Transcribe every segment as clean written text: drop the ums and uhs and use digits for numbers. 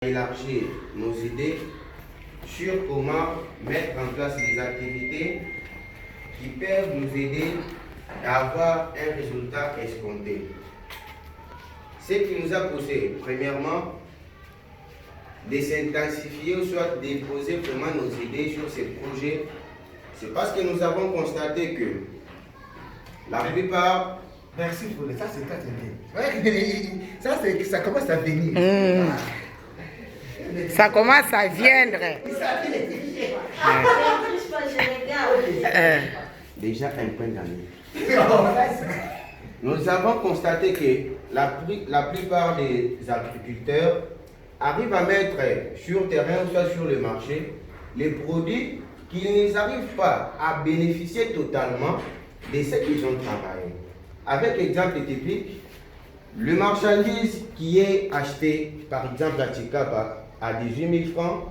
Élargir nos idées sur comment mettre en place les activités qui peuvent nous aider à avoir un résultat escompté. Ce qui nous a poussé, premièrement, de s'intensifier ou soit de poser vraiment nos idées sur ces projets, c'est parce que nous avons constaté que la plupart... Merci pour ça, c'est très bien. Ça commence à venir. Ça commence à viendre. Déjà un point gagné. Nous avons constaté que la plupart des agriculteurs arrivent à mettre sur terrain ou soit sur le marché les produits qu'ils n'arrivent pas à bénéficier totalement de ce qu'ils ont travaillé. Avec exemple typique, le marchandise qui est acheté par exemple à Chikapa à 18 000 francs,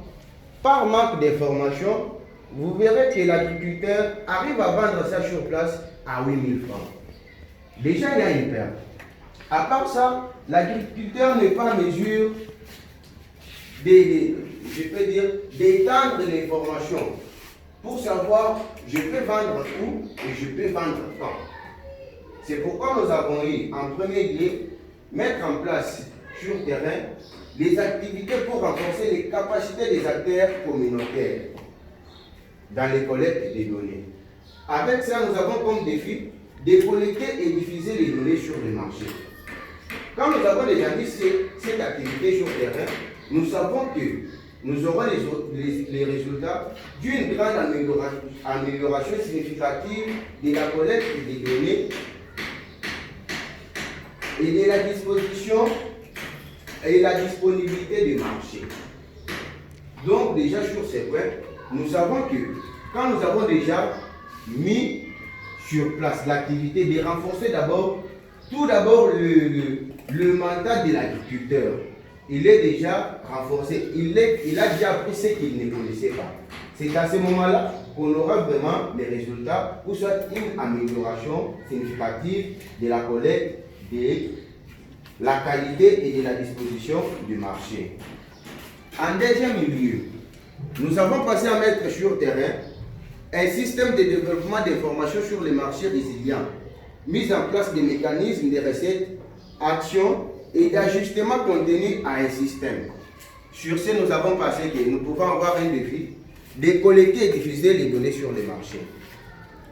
par manque d'information, vous verrez que l'agriculteur arrive à vendre ça sur place à 8 000 francs. Déjà, il y a une perte. À part ça, l'agriculteur n'est pas en mesure d'étendre l'information pour savoir je peux vendre où et je peux vendre quand. C'est pourquoi nous avons eu en premier lieu mettre en place sur terrain les activités pour renforcer les capacités des acteurs communautaires dans les collectes des données. Avec ça, nous avons comme défi de collecter et diffuser les données sur le marché. Quand nous avons déjà mis cette activité sur terrain, nous savons que nous aurons les résultats d'une grande amélioration significative de la collecte des données et de la disposition et la disponibilité du marché. Donc déjà sur ces points, nous savons que quand nous avons déjà mis sur place l'activité de renforcer tout d'abord le mandat de l'agriculteur, il est déjà renforcé, il a déjà appris ce qu'il ne connaissait pas. C'est à ce moment-là qu'on aura vraiment les résultats ou soit une amélioration significative de la collecte, de la qualité et de la disposition du marché. En deuxième lieu, nous avons passé à mettre sur terrain un système de développement d'informations sur les marchés résilients, mise en place des mécanismes de recettes, actions et d'ajustement contenus à un système. Sur ce, nous avons passé que nous pouvons avoir un défi de collecter et diffuser les données sur les marchés.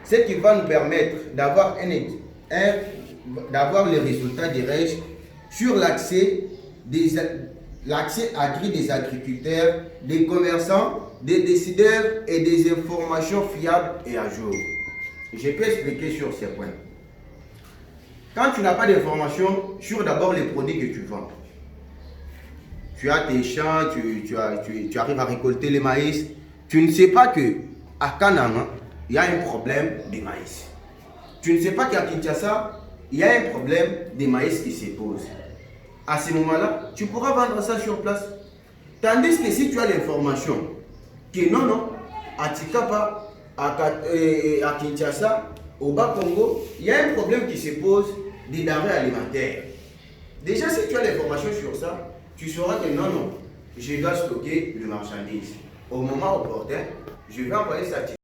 Ce qui va nous permettre d'avoir les résultats directs sur l'accès agri des agriculteurs, des commerçants, des décideurs et des informations fiables et à jour. Je peux expliquer sur ces points. Quand tu n'as pas d'informations sur d'abord les produits que tu vends, tu as tes champs, tu arrives à récolter les maïs, tu ne sais pas qu'à Kanama, il y a un problème de maïs. Tu ne sais pas qu'à Kinshasa, il y a un problème de maïs qui se pose. À ce moment-là, tu pourras vendre ça sur place. Tandis que si tu as l'information que non, à Tikapa, à Kinshasa, au Bas-Congo, il y a un problème qui se pose des denrées alimentaires. Déjà, si tu as l'information sur ça, tu sauras que non, je dois stocker le marchandise. Au moment opportun, je vais envoyer ça à Tikapa.